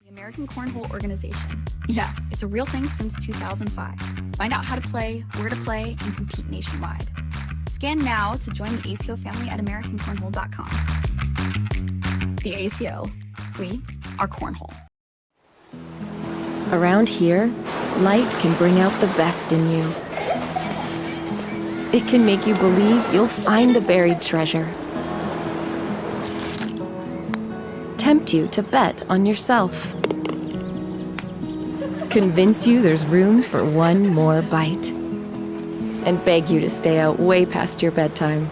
The American Cornhole Organization. Yeah, it's a real thing since 2005. Find out how to play, where to play, and compete nationwide. Scan now to join the ACO family at AmericanCornhole.com. The ACO. We are Cornhole. Around here, light can bring out the best in you. It can make you believe you'll find the buried treasure. Tempt you to bet on yourself. Convince you there's room for one more bite. And beg you to stay out way past your bedtime.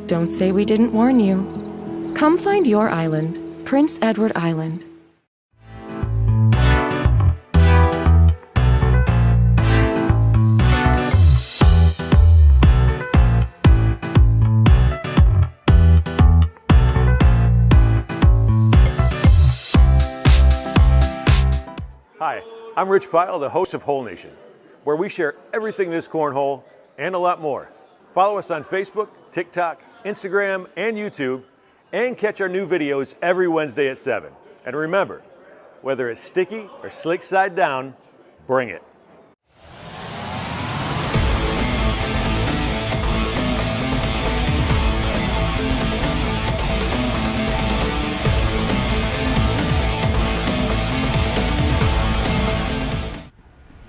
Don't say we didn't warn you. Come find your island, Prince Edward Island. Hi, I'm Rich Pyle, the host of Hole Nation, where we share everything this cornhole and a lot more. Follow us on Facebook, TikTok, Instagram, and YouTube, and catch our new videos every Wednesday at 7. And remember, whether it's sticky or slick side down, bring it.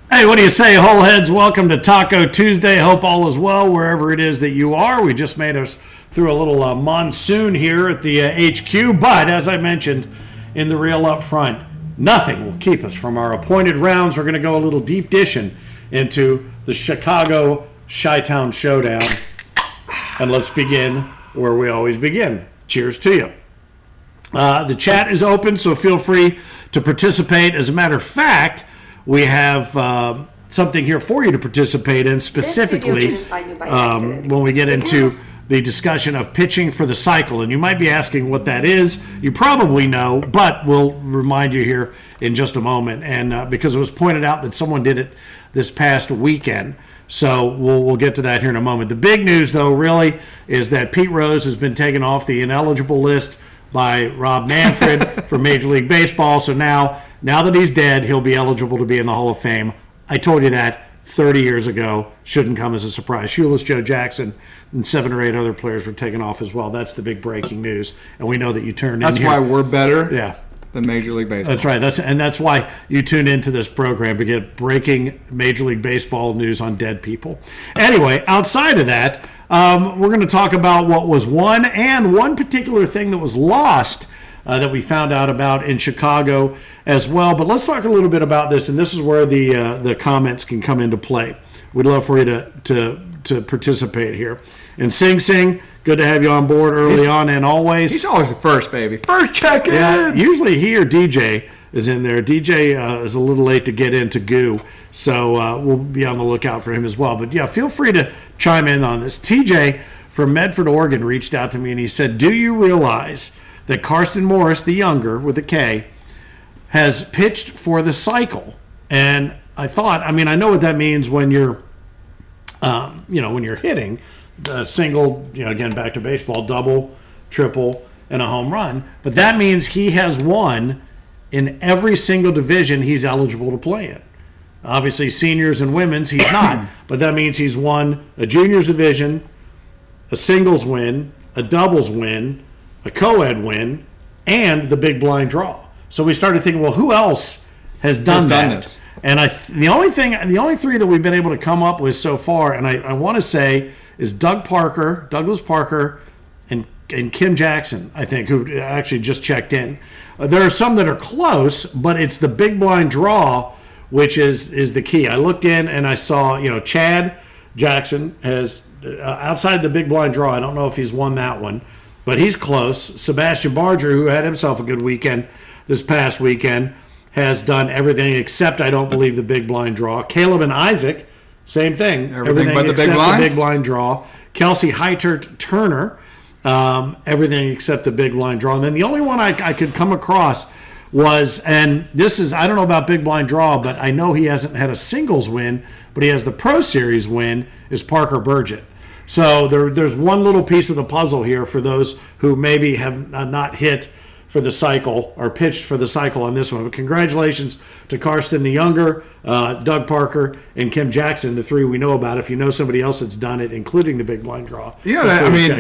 Hey, what do you say, Holeheads? Welcome to Taco Tuesday. Hope all is well wherever it is that you are. We just made us through a little monsoon here at the HQ, but as I mentioned in the reel up front, nothing will keep us from our appointed rounds. We're going to go a little deep dishing into the Chicago Chi-Town Showdown, and let's begin where we always begin. Cheers to you. The chat is open, so feel free to participate. As a matter of fact, we have something here for you to participate in, specifically when we get into the discussion of pitching for the cycle. And you might be asking what that is. You probably know, but we'll remind you here in just a moment. And because it was pointed out that someone did it this past weekend. So we'll get to that here in a moment. The big news, though, really, is that Pete Rose has been taken off the ineligible list by Rob Manfred for Major League Baseball. So now that he's dead, he'll be eligible to be in the Hall of Fame. I told you that 30 years ago. Shouldn't come as a surprise. Shoeless Joe Jackson and 7 or 8 other players were taken off as well. That's the big breaking news. And we know that you turned in here. That's why we're better Yeah. than Major League Baseball. That's right. That's why you tune into this program, to get breaking Major League Baseball news on dead people. Anyway, outside of that, we're going to talk about what was won and one particular thing that was lost that we found out about in Chicago as well. But let's talk a little bit about this, and this is where the comments can come into play. We'd love for you to participate here. And Sing Sing, good to have you on board early on and always. He's always the first, baby. First check-in! Yeah, usually he or DJ is in there. DJ is a little late to get into Goo, so we'll be on the lookout for him as well. But yeah, feel free to chime in on this. TJ from Medford, Oregon reached out to me and he said, do you realize that Karsten Morris, the younger, with a K, has pitched for the cycle? And I thought, I know what that means when you're, when you're hitting the single, again, back to baseball, double, triple, and a home run. But that means he has won in every single division he's eligible to play in. Obviously, seniors and women's, he's not. But that means he's won a juniors division, a singles win, a doubles win, a co-ed win, and the big blind draw. So we started thinking, well, who else has done that? And the only 3 that we've been able to come up with so far, and I want to say, is Douglas Parker, and Kim Jackson, I think, who actually just checked in. There are some that are close, but it's the big blind draw which is the key. I looked in and I saw, Chad Jackson has, outside the big blind draw, I don't know if he's won that one, but he's close. Sebastian Barger, who had himself a good weekend this past weekend, has done everything except, I don't believe, the big blind draw. Caleb and Isaac, same thing. Everything but except the big blind draw. Kelsey Heitert Turner, everything except the big blind draw. And then the only one I could come across was, and this is, I don't know about big blind draw, but I know he hasn't had a singles win, but he has the Pro Series win, is Parker Burgett. So there's one little piece of the puzzle here for those who maybe have not hit for the cycle, or pitched for the cycle on this one. But congratulations to Karsten the Younger, Doug Parker, and Kim Jackson, the three we know about. If you know somebody else that's done it, including the big blind draw. Yeah,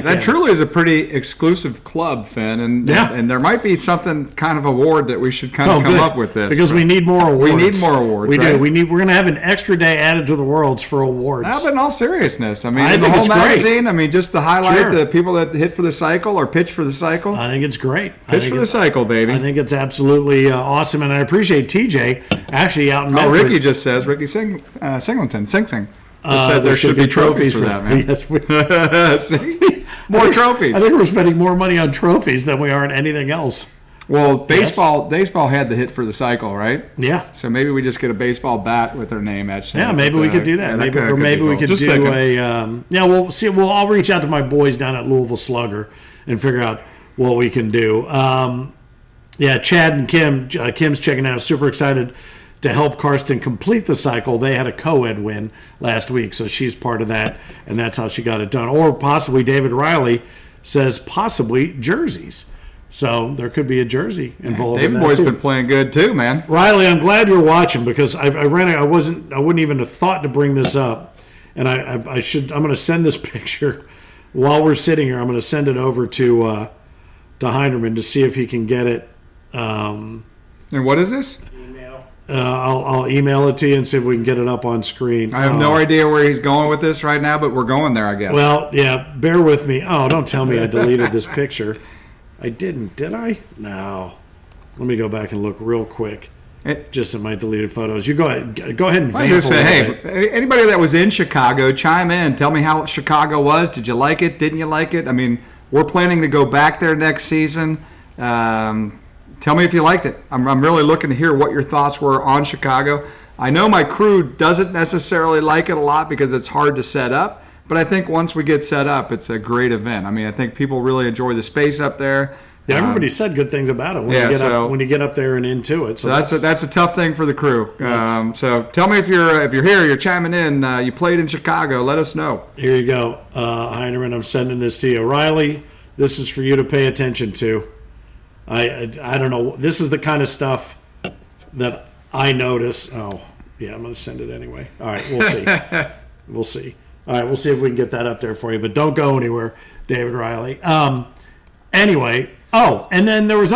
that truly is a pretty exclusive club, Finn, and there might be something kind of award that we should kind of come up with this. Because we need more awards. We need more awards, We right? do. We're going to have an extra day added to the Worlds for awards. Now, but in all seriousness, I mean, I the think whole it's great. magazine, I mean, just to highlight Sure. the people that hit for the cycle or pitch for the cycle. I think it's great. Pitch for the cycle, baby. I think it's absolutely awesome, and I appreciate TJ actually out in Medford. Ricky just says, Ricky Singleton, Sing just said there should be trophies for that, man. Yes, See? More trophies. I think we're spending more money on trophies than we are on anything else. Well, baseball had the hit for the cycle, right? Yeah. So maybe we just get a baseball bat with their name etched. Yeah, maybe we could do that. Maybe we could do a. We'll see. Well, I'll reach out to my boys down at Louisville Slugger and figure out what we can do. Chad and Kim. Kim's checking out. Super excited to help Karsten complete the cycle. They had a co-ed win last week, so she's part of that, and that's how she got it done. Or possibly David Riley says possibly jerseys. So there could be a jersey involved. David Boy's been playing good too, man. Riley, I'm glad you're watching because I wouldn't even have thought to bring this up, and I should. I'm going to send this picture while we're sitting here. I'm going to send it over to Heinerman to see if he can get it. And what is this? I'll email it to you and see if we can get it up on screen. I have no idea where he's going with this right now, but we're going there, I guess. Well, yeah, bear with me. Oh, don't tell me I deleted this picture. I didn't, did I? No. Let me go back and look real quick. Just at my deleted photos. You go ahead. Go ahead and vamp. I was going to say, hey, anybody that was in Chicago, chime in. Tell me how Chicago was. Did you like it? Didn't you like it? I mean, we're planning to go back there next season. Tell me if you liked it. I'm really looking to hear what your thoughts were on Chicago. I know my crew doesn't necessarily like it a lot because it's hard to set up. But I think once we get set up, it's a great event. I mean, I think people really enjoy the space up there. Yeah, everybody said good things about it when you get up there and into it. So that's a tough thing for the crew. So tell me if you're here, you're chiming in. You played in Chicago. Let us know. Here you go, Heinerman. I'm sending this to you, Riley. This is for you to pay attention to. I don't know. This is the kind of stuff that I notice. Oh, yeah, I'm going to send it anyway. All right, we'll see. We'll see. All right, we'll see if we can get that up there for you. But don't go anywhere, David Riley. Anyway, and then there was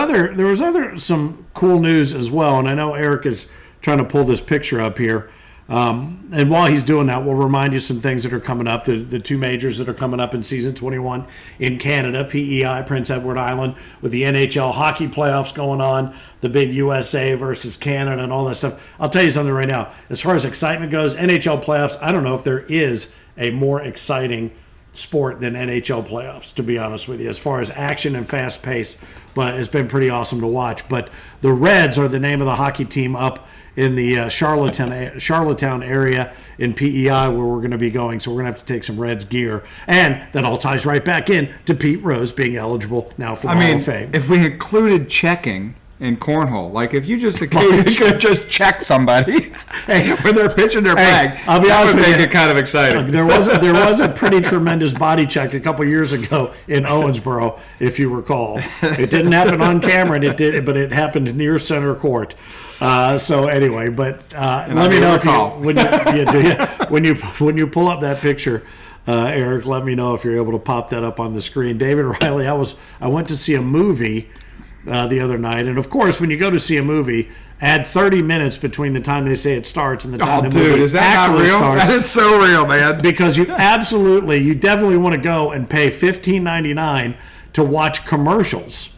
some cool news as well. And I know Eric is trying to pull this picture up here. And while he's doing that, we'll remind you some things that are coming up. The two majors that are coming up in season 21 in Canada, PEI, Prince Edward Island, with the NHL hockey playoffs going on, the big USA versus Canada and all that stuff. I'll tell you something right now. As far as excitement goes, NHL playoffs, I don't know if there is a more exciting sport than NHL playoffs, to be honest with you, as far as action and fast pace. But it's been pretty awesome to watch. But the Reds are the name of the hockey team up in the Charlottetown area in PEI where we're going to be going. So we're going to have to take some Reds gear. And that all ties right back in to Pete Rose being eligible now for the Hall of Fame. If we included checking in cornhole, like if you just could just check somebody when they're pitching their bag, I'll be honest with you, make it kind of exciting. There was a pretty tremendous body check a couple years ago in Owensboro, if you recall. It didn't happen on camera, but it happened near center court. So anyway, but let me know if when you pull up that picture, Eric. Let me know if you're able to pop that up on the screen. David Riley, I went to see a movie the other night, and of course, when you go to see a movie, add 30 minutes between the time they say it starts and the time the movie is that actually not real? starts. That is so real, man. Because you definitely want to go and pay $15.99 to watch commercials.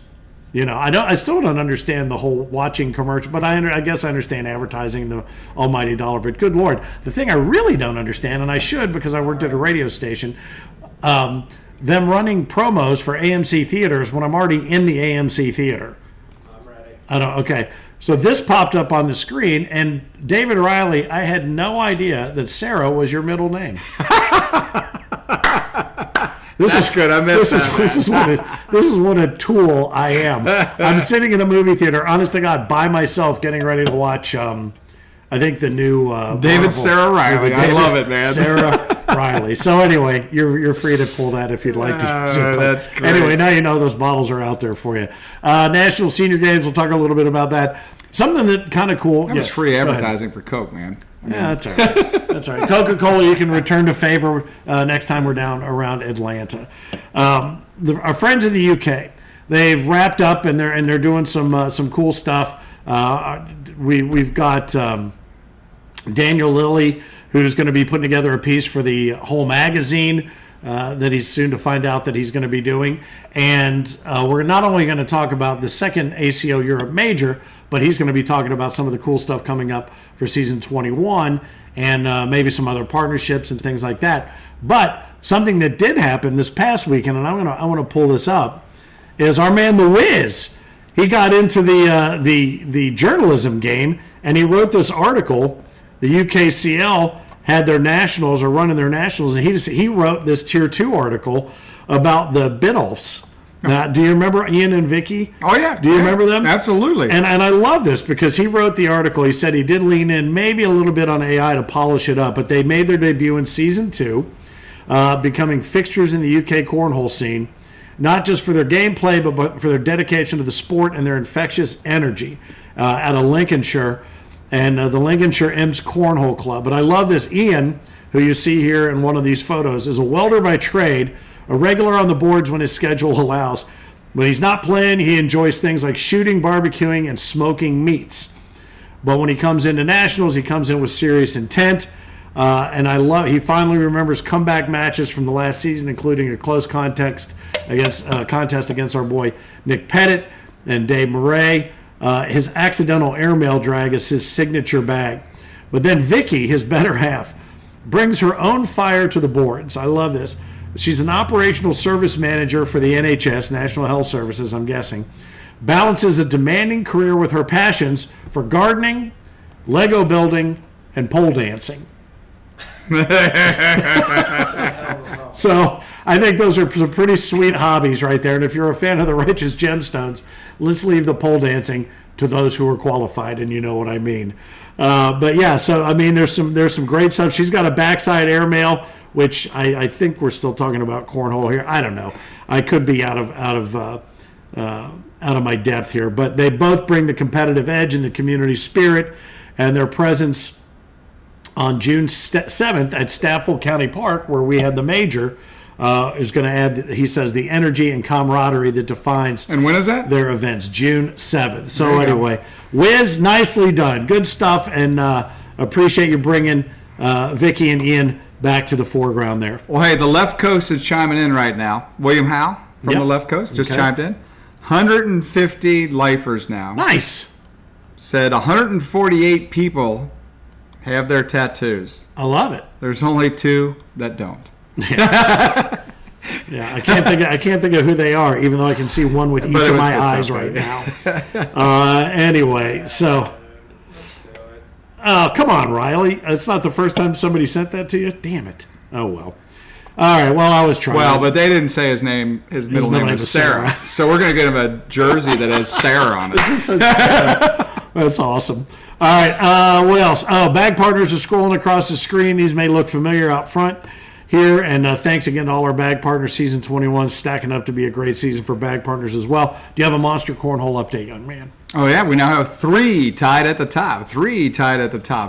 You know, I still don't understand the whole watching commercial, but I guess I understand advertising, the almighty dollar. But good Lord, the thing I really don't understand, and I should because I worked at a radio station, them running promos for AMC theaters when I'm already in the AMC theater. I'm ready. Okay. So this popped up on the screen, and David Riley, I had no idea that Sarah was your middle name. That's good. I missed that. This is what a tool I am. I'm sitting in a movie theater, honest to God, by myself, getting ready to watch I think the new David Sarah Riley. I love it, man. Sarah Riley. So anyway, you're free to pull that if you'd like to. That's great. Anyway, now you know those bottles are out there for you. National Senior Games. We'll talk a little bit about that. Something that kind of cool. That was free advertising for Coke, man. Yeah, that's all right. That's all right. Coca-Cola, you can return to favor next time we're down around Atlanta. Our friends in the UK, they've wrapped up and they're doing some cool stuff. We've got Daniel Lilly, who's going to be putting together a piece for the whole magazine that he's soon to find out that he's going to be doing. And we're not only going to talk about the second ACO Europe Major, but he's going to be talking about some of the cool stuff coming up for season 21 and maybe some other partnerships and things like that. But something that did happen this past weekend, and I want to pull this up, is our man The Wiz. He got into the journalism game and he wrote this article. The UKCL had their nationals or running their nationals, and he wrote this Tier 2 article about the Biddulphs. Now, do you remember Ian and Vicky? Oh, yeah. Do you remember them? Absolutely. And I love this because he wrote the article. He said he did lean in maybe a little bit on AI to polish it up, but they made their debut in Season 2, becoming fixtures in the UK cornhole scene, not just for their gameplay, but for their dedication to the sport and their infectious energy out of Lincolnshire and the Lincolnshire Ems Cornhole Club. But I love this. Ian, who you see here in one of these photos, is a welder by trade, a regular on the boards when his schedule allows. When he's not playing, he enjoys things like shooting, barbecuing, and smoking meats. But when he comes into nationals, he comes in with serious intent. And he finally remembers comeback matches from the last season, including a close contest against our boy Nick Pettit and Dave Murray. His accidental airmail drag is his signature bag. But then Vicky, his better half, brings her own fire to the boards. I love this. She's an operational service manager for the NHS, National Health Services, I'm guessing. Balances a demanding career with her passions for gardening, Lego building, and pole dancing. So I think those are some pretty sweet hobbies right there. And if you're a fan of the Righteous Gemstones, let's leave the pole dancing to those who are qualified, and you know what I mean. But yeah, so I mean, there's some great stuff. She's got a backside airmail, which I think we're still talking about cornhole here. I don't know. I could be out of my depth here, but they both bring the competitive edge and the community spirit, and their presence on June 7th at Stafford County Park, where we had the major, is going to add, he says, the energy and camaraderie that defines. And when is that? Their events, June 7th. So anyway, Wiz, nicely done. Good stuff, and appreciate you bringing Vicky and Ian back to the foreground there. Well, hey, the left coast is chiming in right now. William Howe from the left coast just chimed in. 150 lifers now. Nice. Said 148 people have their tattoos. I love it. There's only 2 that don't. Yeah, I can't think of who they are, even though I can see one with each of my eyes right now. Anyway, so come on, Riley. It's not the first time somebody sent that to you. Damn it. Oh well. All right. Well, I was trying. Well, but they didn't say his name. His middle name was Sarah. So we're gonna get him a jersey that has Sarah on it. It just says Sarah. That's awesome. All right. What else? Oh, bag partners are scrolling across the screen. These may look familiar out front here. And thanks again to all our bag partners. Season 21 stacking up to be a great season for bag partners as well. Do you have a Monster Cornhole update, young man? Oh, yeah. We now have 3 tied at the top.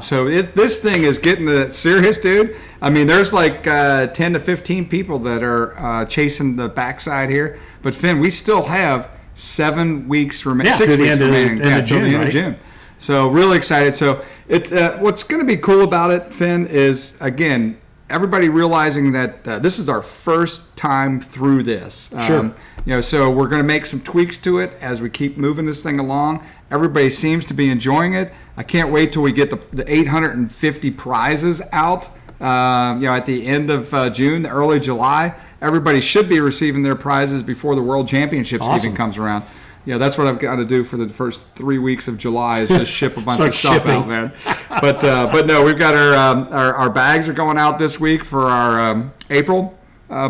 So this thing is getting serious, dude. I mean, there's like 10 to 15 people that are chasing the backside here. But, Finn, we still have 7 weeks remaining. 6 weeks remaining. Till the end of June. So really excited. So it's what's going to be cool about it, Finn, is, again, everybody realizing that this is our first time through this. Sure. So we're going to make some tweaks to it as we keep moving this thing along. Everybody seems to be enjoying it. I can't wait till we get the 850 prizes out. At the end of June, early July. Everybody should be receiving their prizes before the World Championships even comes around. Yeah, that's what I've got to do for the first 3 weeks of July is just ship a bunch of stuff out, man. But no, we've got our bags are going out this week for our April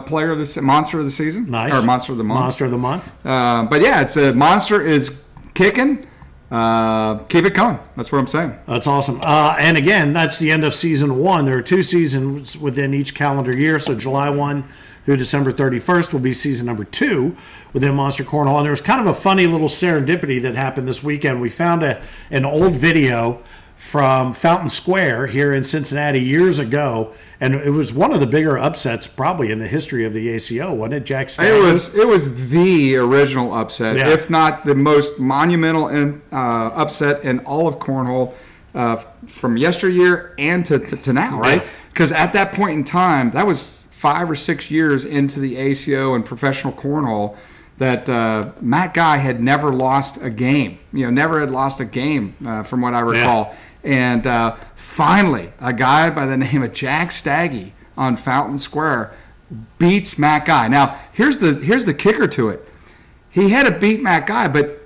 player of the monster of the season. Nice. Or monster of the month. Monster of the month. But yeah, it's Monster is kicking. keep it going. That's what I'm saying. That's awesome. And again, that's the end of season 1. There are 2 seasons within each calendar year. So July 1 through December 31st will be season number 2 within Monster Cornhole. And there was kind of a funny little serendipity that happened this weekend. We found an old video from Fountain Square here in Cincinnati years ago. And it was one of the bigger upsets probably in the history of the ACO, wasn't it, Jack Stagg? It was the original upset, if not the most monumental upset in all of cornhole from yesteryear and to now, right? Because at that point in time, that was 5 or 6 years into the ACO and professional cornhole, that Matt Guy had never lost a game. Never had lost a game from what I recall. Yeah. And finally, a guy by the name of Jack Staggy on Fountain Square beats Matt Guy. Now, here's the kicker to it. He had to beat Matt Guy, but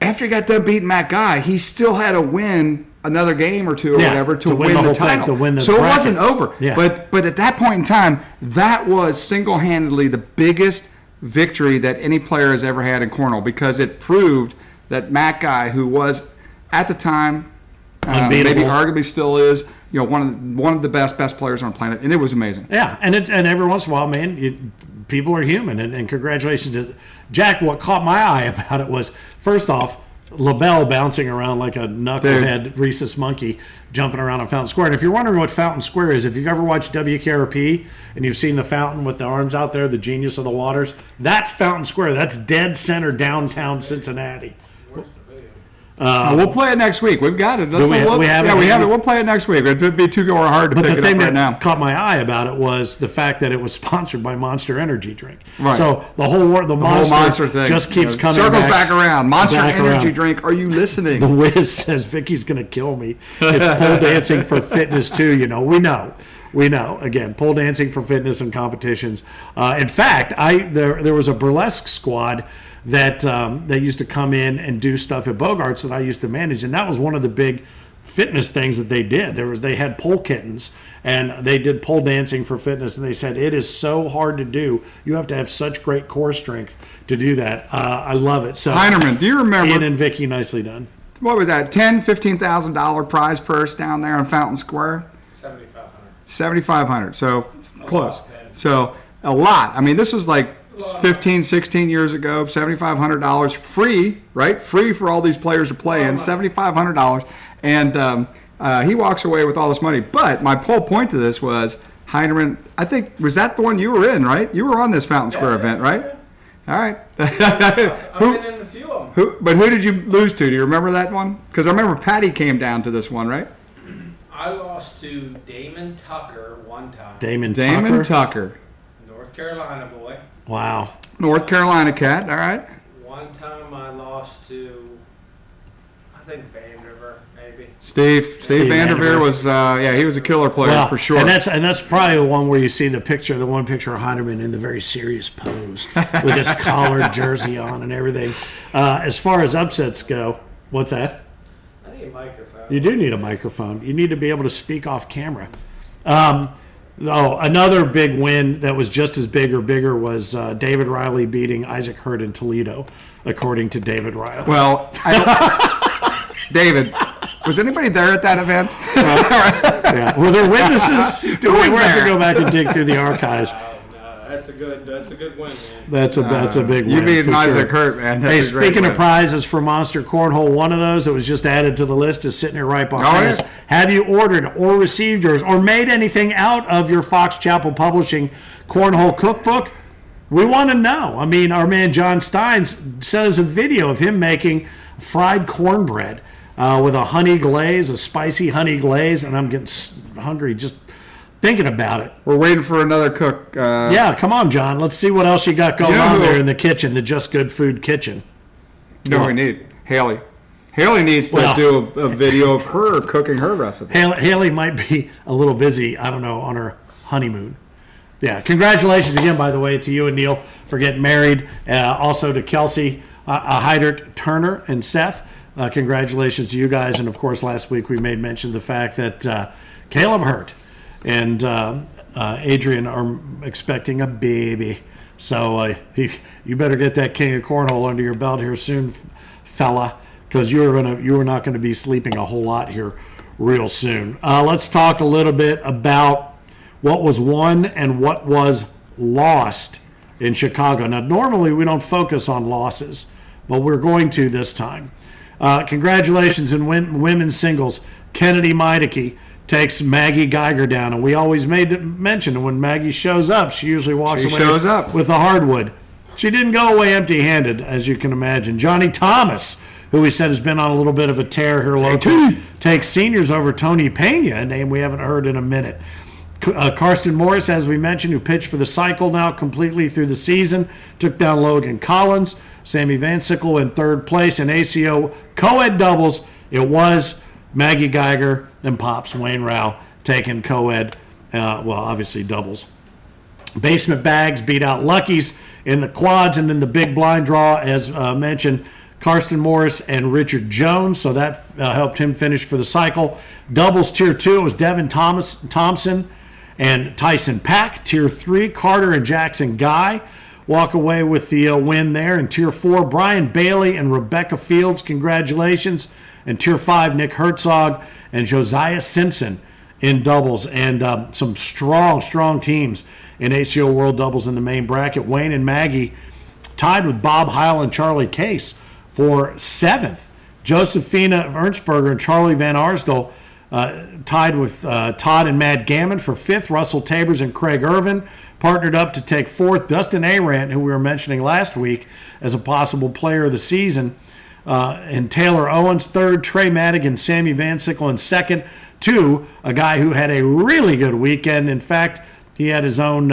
after he got done beating Matt Guy, he still had to win another game or two or whatever to win the title. So it wasn't over. Yeah. But at that point in time, that was single-handedly the biggest victory that any player has ever had in cornhole, because it proved that Matt Guy, who was at the time maybe arguably still is, one of the best players on the planet, and it was amazing. Yeah, and every once in a while, man, people are human, and congratulations to Jack. What caught my eye about it was, first off, LaBelle bouncing around like a knucklehead rhesus monkey jumping around on Fountain Square. And if you're wondering what Fountain Square is, if you've ever watched WKRP and you've seen the fountain with the arms out there, the genius of the waters, that's Fountain Square. That's dead center downtown Cincinnati. We'll play it next week. We've got it. We have it. We'll play it next week. It would be too hard to pick it up right now. But the thing that caught my eye about it was the fact that it was sponsored by Monster Energy Drink. Right. So the whole Monster thing just keeps coming circles back around. Monster Energy Drink. Are you listening? The Wiz says Vicky's going to kill me. It's pole dancing for fitness too. We know. Again, pole dancing for fitness and competitions. In fact, there was a burlesque squad that used to come in and do stuff at Bogart's that I used to manage, and that was one of the big fitness things that they did. They had pole kittens, and they did pole dancing for fitness, and they said it is so hard to do. You have to have such great core strength to do that. I love it. So Heinerman, do you remember? Ian and Vicky, nicely done. What was that? $15,000 prize purse down there on Fountain Square. $7,500. So close. So a lot. I mean, this was like 15, 16 years ago, $7,500 free, right? Free for all these players to play in, $7,500. And he walks away with all this money. But my whole point to this was, Heinerman, I think, was that the one you were in, right? You were on this Fountain Square event, right? All right. I've been in a few of them. But who did you lose to? Do you remember that one? Because I remember Patty came down to this one, right? I lost to Damon Tucker one time. Damon Tucker. North Carolina boy. Wow. North Carolina cat, all right. One time I lost to, I think Vanderveer, maybe. Steve Vanderveer was, he was a killer player for sure. And that's probably the one where you see the one picture of Heinerman in the very serious pose with his collared jersey on and everything. As far as upsets go, what's that? I need a microphone. You do need a microphone. You need to be able to speak off camera. Another big win that was just as big or bigger was David Riley beating Isaac Hurd in Toledo, according to David Riley. Well, David, was anybody there at that event? Yeah. Were there witnesses? Do we have to go back and dig through the archives? That's a good win, man. That's a big win. You beat Isaac sure. Hurt, man. Hey, speaking of prizes for Monster Cornhole, one of those that was just added to the list is sitting here right behind us. Have you ordered or received yours or made anything out of your Fox Chapel Publishing Cornhole Cookbook? We want to know. I mean, our man John Steins sent us a video of him making fried cornbread with a honey glaze, a spicy honey glaze, and I'm getting hungry just thinking about it. We're waiting for another cook. Yeah, come on, John. Let's see what else you got going on there in the kitchen, the Just Good Food kitchen. We need Haley. Haley needs to do a video of her cooking her recipe. Haley might be a little busy, I don't know, on her honeymoon. Yeah, congratulations again, by the way, to you and Neil for getting married. Also to Kelsey Heidert Turner and Seth. Congratulations to you guys. And, of course, last week we made mention of the fact that Caleb Hurt and Adrian are expecting a baby. So you better get that King of Cornhole under your belt here soon, fella. because you were not going to be sleeping a whole lot here real soon. Let's talk a little bit about what was won and what was lost in Chicago. Now, normally we don't focus on losses, but we're going to this time. Congratulations in women's singles. Kennedy Meideke takes Maggie Geiger down, and we always made mention when Maggie shows up, she usually walks away with a hardwood. She didn't go away empty-handed, as you can imagine. Johnny Thomas, who we said has been on a little bit of a tear here locally, takes seniors over Tony Pena, a name we haven't heard in a minute. Karsten Morris, as we mentioned, who pitched for the cycle now completely through the season, took down Logan Collins. Sammy Van Sickle in third place. In ACO co-ed doubles, it was Maggie Geiger and Pops Wayne Rao taking co-ed, obviously doubles. Basement Bags beat out Lucky's in the quads, and in the big blind draw, as mentioned, Karsten Morris and Richard Jones, so that helped him finish for the cycle. Doubles Tier 2, it was Devin Thompson and Tyson Pack. Tier 3, Carter and Jackson Guy walk away with the win there. In Tier 4, Brian Bailey and Rebecca Fields, congratulations. And Tier 5, Nick Herzog and Josiah Simpson in doubles. And some strong teams in ACO World Doubles in the main bracket. Wayne and Maggie tied with Bob Heil and Charlie Case for 7th. Josephina Ernstberger and Charlie Van Arsdale tied with Todd and Matt Gammon for 5th. Russell Tabers and Craig Irvin partnered up to take 4th. Dustin Arant, who we were mentioning last week as a possible player of the season, and Taylor Owens 3rd. Trey Madigan, Sammy Van Sickle in 2nd, to a guy who had a really good weekend. In fact, he had his own,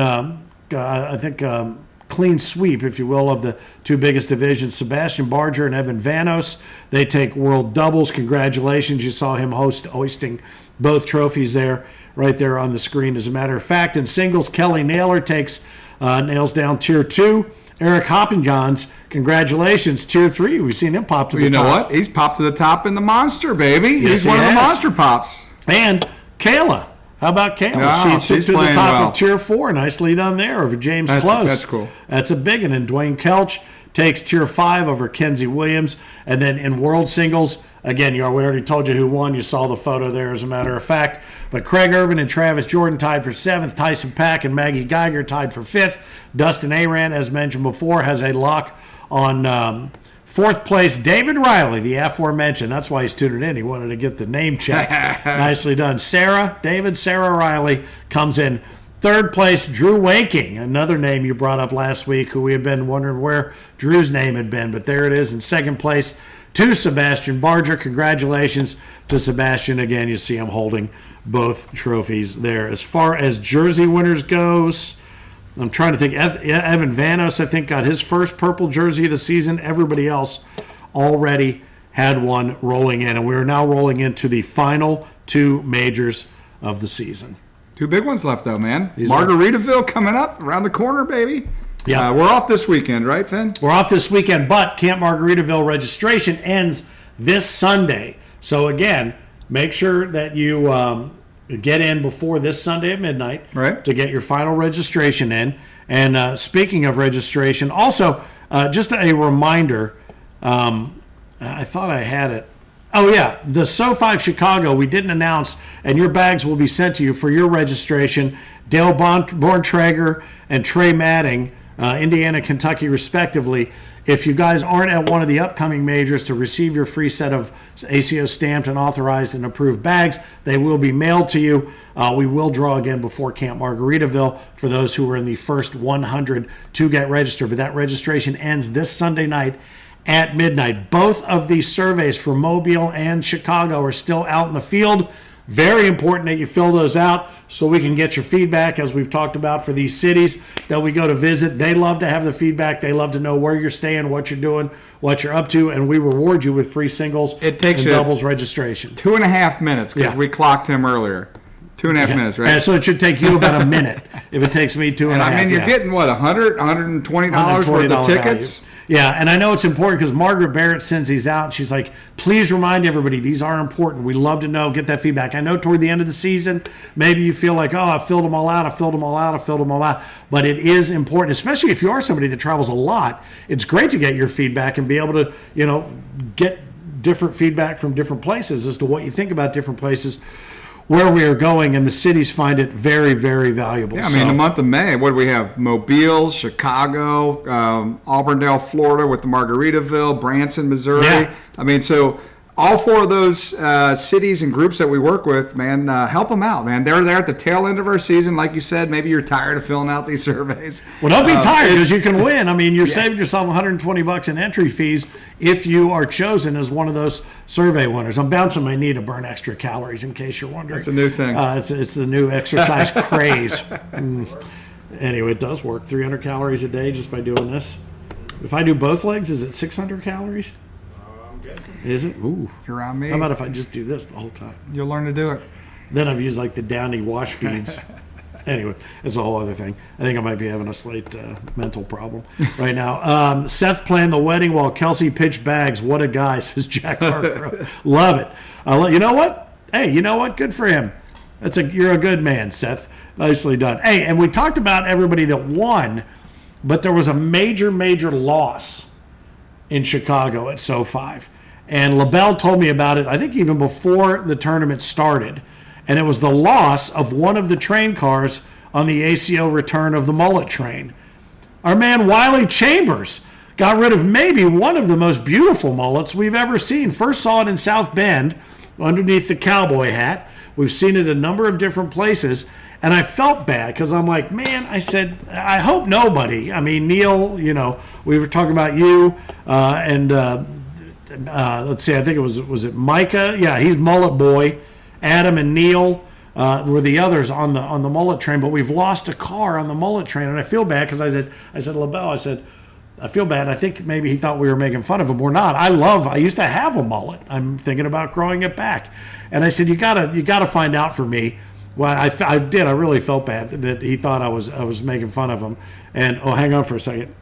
clean sweep, if you will, of the two biggest divisions. Sebastian Barger and Evan Vanos, they take world doubles. Congratulations. You saw him hoisting both trophies there, right there on the screen. As a matter of fact, in singles, Kelly Naylor nails down Tier 2. Eric Hoppenjohns, congratulations, Tier 3. We've seen him pop to the top. You know what? He's popped to the top in the Monster, baby. Yes, He's one of the Monster Pops. And Kayla. How about Kayla? She took to the top of Tier 4. Nicely done there over James Close. That's cool. That's a big one. And Dwayne Kelch takes Tier 5 over Kenzie Williams. And then in World Singles, again, we already told you who won. You saw the photo there, as a matter of fact. But Craig Irvin and Travis Jordan tied for 7th. Tyson Pack and Maggie Geiger tied for 5th. Dustin Arant, as mentioned before, has a lock on 4th place. David Riley, the aforementioned. That's why he's tuning in. He wanted to get the name check. Nicely done. Sarah Riley comes in 3rd place. Drew Waking, another name you brought up last week, who we had been wondering where Drew's name had been. But there it is in 2nd place to Sebastian Barger. Congratulations to Sebastian. Again, you see him holding both trophies there. As far as jersey winners goes, I'm trying to think. Evan Vanos, I think, got his first purple jersey of the season. Everybody else already had one rolling in. And we are now rolling into the final 2 majors of the season. 2 big ones left, though, man. Margaritaville coming up around the corner, baby. Yeah, we're off this weekend, right, Finn? We're off this weekend, but Camp Margaritaville registration ends this Sunday. So, again, make sure that you get in before this Sunday at midnight to get your final registration in. And speaking of registration, also, just a reminder, I thought I had it. Oh, yeah, the SoFi Chicago, we didn't announce, and your bags will be sent to you for your registration. Dale Borntrager and Trey Madding, Indiana, Kentucky, respectively. If you guys aren't at one of the upcoming majors to receive your free set of ACO stamped and authorized and approved bags, they will be mailed to you. We will draw again before Camp Margaritaville for those who are in the first 100 to get registered. But that registration ends this Sunday night at midnight. Both of these surveys for Mobile and Chicago are still out in the field. Very important that you fill those out so we can get your feedback, as we've talked about, for these cities that we go to visit. They love to have the feedback. They love to know where you're staying, what you're doing, what you're up to, and we reward you with free singles and doubles registration. 2.5 minutes, because we clocked him earlier. 2.5 minutes, right? So it should take you about a minute if it takes me 2.5. I mean, you're getting, what, $100, $120 worth of tickets? Value. Yeah, and I know it's important because Margaret Barrett sends these out. She's like, please remind everybody, these are important. We love to know, get that feedback. I know toward the end of the season, maybe you feel like, oh, I filled them all out. But it is important, especially if you are somebody that travels a lot. It's great to get your feedback and be able to, get different feedback from different places as to what you think about different places where we are going, and the cities find it very, very valuable. Yeah, I mean, the month of May, what do we have? Mobile, Chicago, Auburndale, Florida with the Margaritaville, Branson, Missouri. Yeah. I mean, so all four of those cities and groups that we work with, man, help them out, man. They're there at the tail end of our season. Like you said, maybe you're tired of filling out these surveys. Well, don't be tired, because you can win. I mean, you're saving yourself $120 in entry fees if you are chosen as one of those survey winners. I'm bouncing my knee to burn extra calories, in case you're wondering. It's a new thing. It's the new exercise craze. Anyway, it does work. 300 calories a day just by doing this. If I do both legs, is it 600 calories? Is it? Ooh. You're on me. How about if I just do this the whole time? You'll learn to do it. Then I've used like the Downy wash beads. Anyway, it's a whole other thing. I think I might be having a slight mental problem right now. Seth planned the wedding while Kelsey pitched bags. What a guy, says Jack Harker. Love it. You know what? Hey, you know what? Good for him. You're a good man, Seth. Nicely done. Hey, and we talked about everybody that won, but there was a major, major loss in Chicago at SoFi. And LaBelle told me about it, I think even before the tournament started. And it was the loss of one of the train cars on the ACO return of the mullet train. Our man Wiley Chambers got rid of maybe one of the most beautiful mullets we've ever seen. First saw it in South Bend underneath the cowboy hat. We've seen it a number of different places. And I felt bad because I'm like, man, I said, I hope nobody. I mean, Neil, we were talking about you let's see, I think was it Micah? Yeah, he's mullet boy. Adam and Neil were the others on the mullet train, but we've lost a car on the mullet train, and I feel bad because I said LaBelle, I feel bad. I think maybe he thought we were making fun of him. We're not. I used to have a mullet. I'm thinking about growing it back, and I said you gotta find out for me. Well, I did. I really felt bad that he thought I was making fun of him. And hang on for a second.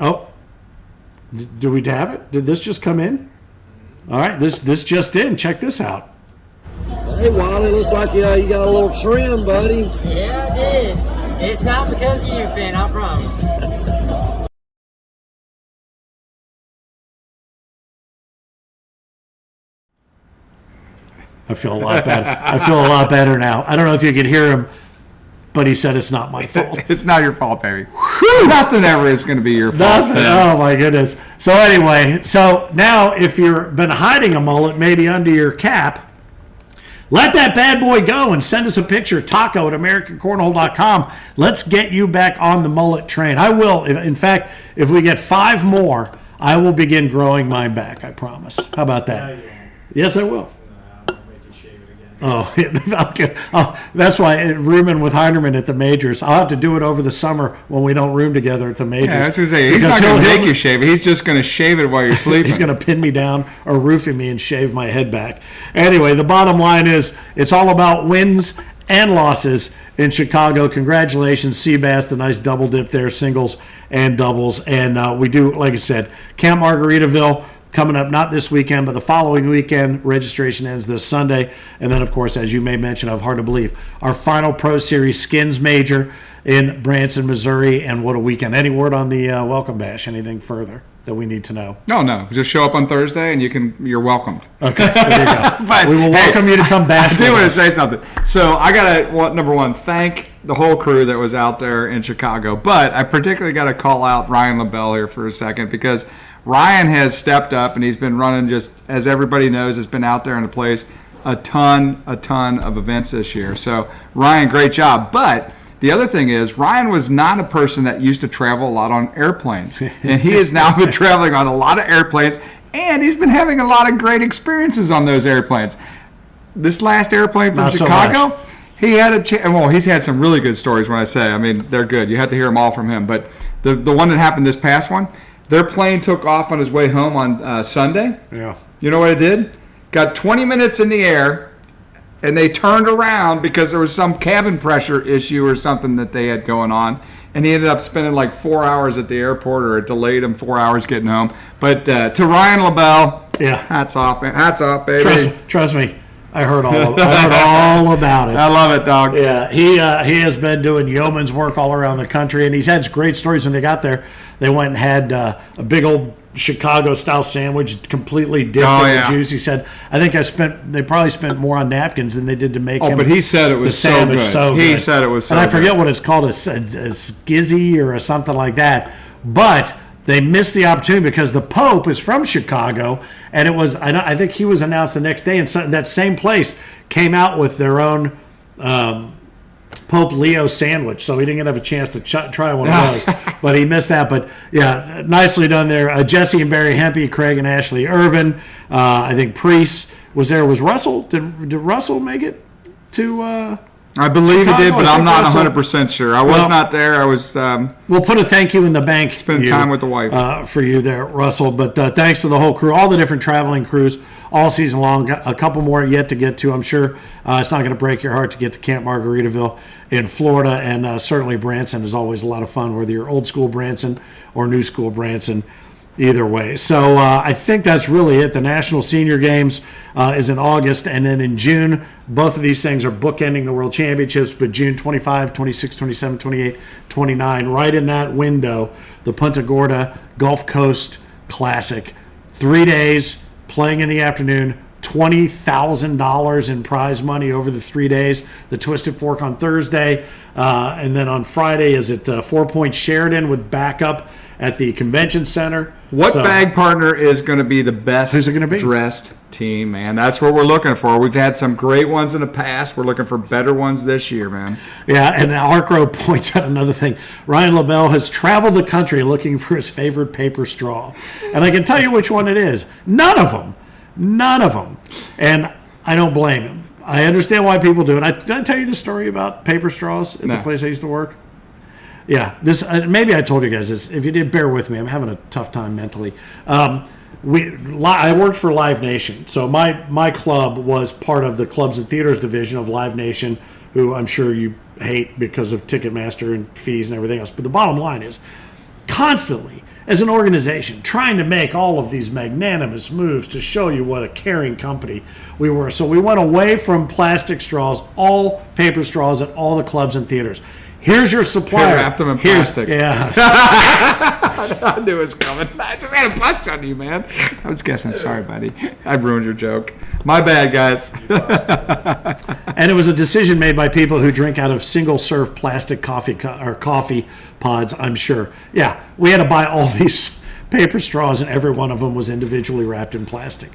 Oh. Do we have it? Did this just come in? All right, this just in. Check this out. Hey, Wally, looks like you got a little trim, buddy. Yeah, I did. It's not because of you, Finn, I promise. I feel a lot better. I feel a lot better now. I don't know if you can hear him, but he said it's not my fault. It's not your fault, baby. Nothing ever is going to be your fault. Nothing. Oh, my goodness. So anyway, now if you've been hiding a mullet maybe under your cap, let that bad boy go and send us a picture, taco at AmericanCornhole.com. Let's get you back on the mullet train. I will. In fact, if we get 5 more, I will begin growing mine back. I promise. How about that? Yes, I will. Oh, okay. That's why rooming with Heinerman at the majors. I'll have to do it over the summer when we don't room together at the majors. Yeah, that's what I'm saying. He's not going to make you shave it. He's just going to shave it while you're sleeping. He's going to pin me down or roofing me and shave my head back. Anyway, the bottom line is it's all about wins and losses in Chicago. Congratulations, Seabass, the nice double dip there, singles and doubles. And we do, like I said, Camp Margaritaville coming up, not this weekend, but the following weekend. Registration ends this Sunday. And then, of course, as you may mention, hard to believe, our final Pro Series Skins Major in Branson, Missouri. And what a weekend. Any word on the welcome bash? Anything further that we need to know? No. Just show up on Thursday and you're welcomed. Okay, there you go. But, we will welcome you to come bash. I do want to say something. So I got to, number one, thank the whole crew that was out there in Chicago. But I particularly got to call out Ryan LaBelle here for a second, because Ryan has stepped up and he's been running, just as everybody knows, has been out there in the place a ton of events this year. So Ryan, great job. But the other thing is, Ryan was not a person that used to travel a lot on airplanes. And he has now been traveling on a lot of airplanes, and he's been having a lot of great experiences on those airplanes. This last airplane from Chicago, he had he's had some really good stories when I say. I mean, they're good. You have to hear them all from him. But the one that happened this past one, their plane took off on his way home on Sunday. Yeah. You know what it did? Got 20 minutes in the air, and they turned around because there was some cabin pressure issue or something that they had going on, and he ended up spending like 4 hours at the airport, or it delayed him 4 hours getting home. But to Ryan LaBelle, yeah, hats off, man. Hats off, baby. Trust me. I heard all about it. I love it, dog. Yeah, he has been doing yeoman's work all around the country, and he's had great stories when they got there. They went and had a big old Chicago style sandwich, completely different with juice. He said, I think they probably spent more on napkins than they did to make him. But he said it was the sandwich so good. He said it was so good. And I good. forget what it's called, a skizzy or something like that. But they missed the opportunity because the Pope is from Chicago, and it was, I think he was announced the next day, and so that same place came out with their own Pope Leo sandwich, so he didn't have a chance to try one of those, but he missed that. But yeah, nicely done there. Jesse and Barry Hempy, Craig and Ashley Irvin. I think Priest was there. Was Russell? Did Russell make it to? I believe Chicago? he did, but I'm not Russell, 100% sure. I was not there. I was. We'll put a thank you in the bank. Spend time with the wife for you there, Russell. But thanks to the whole crew, all the different traveling crews, all season long. Got a couple more yet to get to. I'm sure it's not going to break your heart to get to Camp Margaritaville in Florida, and certainly Branson is always a lot of fun, whether you're old school Branson or new school Branson. Either way. So I think that's really it. The National Senior Games is in August, and then in June, both of these things are bookending the World Championships, but June 25, 26, 27, 28, 29, right in that window, the Punta Gorda Gulf Coast Classic. 3 days, playing in the afternoon, $20,000 in prize money over the 3 days. The Twisted Fork on Thursday, and then on Friday is at 4 Point Sheridan with backup at the convention center. What bag partner is going to be the best dressed team, man? That's what we're looking for. We've had some great ones in the past. We're looking for better ones this year, man. Yeah, and Arcro points out another thing. Ryan LaBelle has traveled the country looking for his favorite paper straw. And I can tell you which one it is. None of them. And I don't blame him. I understand why people do it. Did I tell you the story about paper straws at the place I used to work? Yeah, this maybe I told you guys this. If you did, bear with me. I'm having a tough time mentally. I worked for Live Nation, so my club was part of the clubs and theaters division of Live Nation, who I'm sure you hate because of Ticketmaster and fees and everything else. But the bottom line is, constantly as an organization, trying to make all of these magnanimous moves to show you what a caring company we were. So we went away from plastic straws, all paper straws at all the clubs and theaters. Here's your supplier. Wrapped them in plastic. Yeah. I knew it was coming. I just had a bust on you, man. I was guessing. Sorry, buddy. I ruined your joke. My bad, guys. And it was a decision made by people who drink out of single-serve plastic coffee pods, I'm sure. Yeah, we had to buy all these paper straws, and every one of them was individually wrapped in plastic.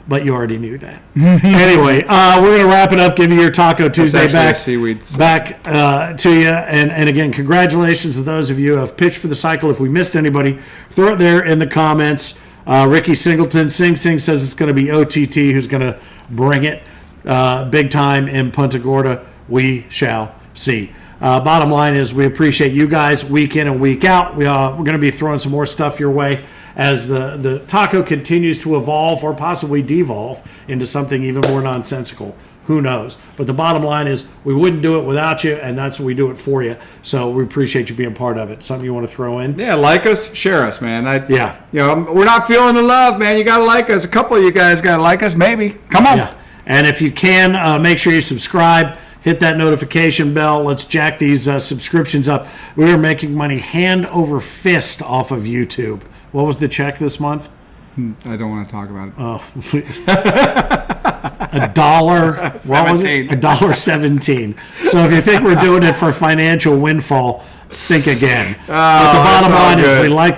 But you already knew that. Anyway, we're going to wrap it up, give you your Taco Tuesday back to you. And again, congratulations to those of you who have pitched for the cycle. If we missed anybody, throw it there in the comments. Ricky Singleton, Sing says it's going to be OTT who's going to bring it big time in Punta Gorda. We shall see. Bottom line is we appreciate you guys week in and week out. We're going to be throwing some more stuff your way as the taco continues to evolve or possibly devolve into something even more nonsensical. Who knows? But the bottom line is we wouldn't do it without you, and that's what we do it for you. So we appreciate you being part of it. Something you want to throw in? Yeah, like us, share us, man. We're not feeling the love, man. You got to like us. A couple of you guys got to like us, maybe. Come on. Yeah. And if you can, make sure you subscribe. Hit that notification bell. Let's jack these subscriptions up. We are making money hand over fist off of YouTube. What was the check this month? I don't want to talk about it. Oh, $1. What was it? $1.17. So if you think we're doing it for financial windfall, think again. But the bottom line is we like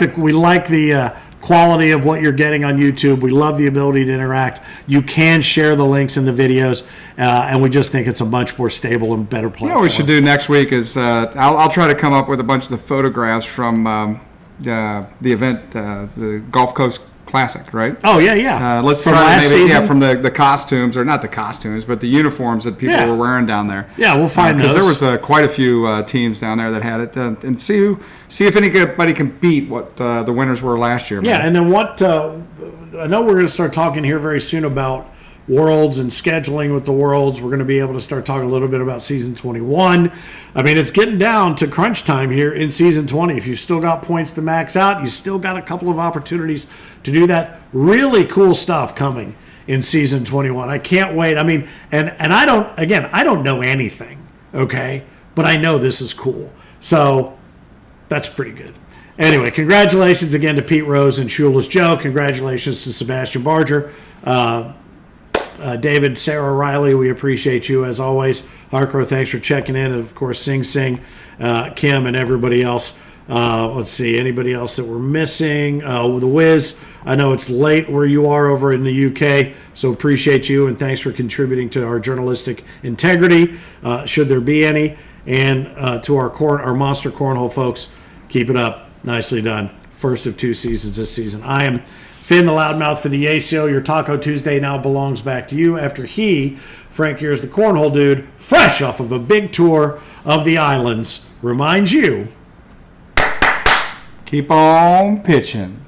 the quality of what you're getting on YouTube. We love the ability to interact. You can share the links in the videos, and we just think it's a much more stable and better platform. You know what we should do next week is I'll try to come up with a bunch of the photographs from the event, the Gulf Coast Classic, right? Oh, yeah. Let's from try last to maybe, season? from the costumes, or not the costumes, but the uniforms that people were wearing down there. Yeah, we'll find those. Because there was quite a few teams down there that had it, and see if anybody can beat what the winners were last year. Man. Yeah, and then what? I know we're going to start talking here very soon about Worlds and scheduling with the Worlds. We're going to be able to start talking a little bit about Season 21. I mean, it's getting down to crunch time here in Season 20. If you've still got points to max out, you still got a couple of opportunities to do that. Really cool stuff coming in Season 21. I can't wait. I mean, and I don't know anything, okay? But I know this is cool. So that's pretty good. Anyway, congratulations again to Pete Rose and Shoeless Joe. Congratulations to Sebastian Barger. David, Sarah Riley, we appreciate you as always. Harcrow, thanks for checking in. And of course, Sing Sing, Kim, and everybody else. Let's see, anybody else that we're missing? The Wiz, I know it's late where you are over in the UK, so appreciate you and thanks for contributing to our journalistic integrity, should there be any. And to our Monster Cornhole folks, keep it up. Nicely done. First of 2 seasons this season. I am Finn the Loudmouth for the ACO. Your Taco Tuesday now belongs back to you after Frank Geers, the Cornhole Dude, fresh off of a big tour of the islands, reminds you, keep on pitching.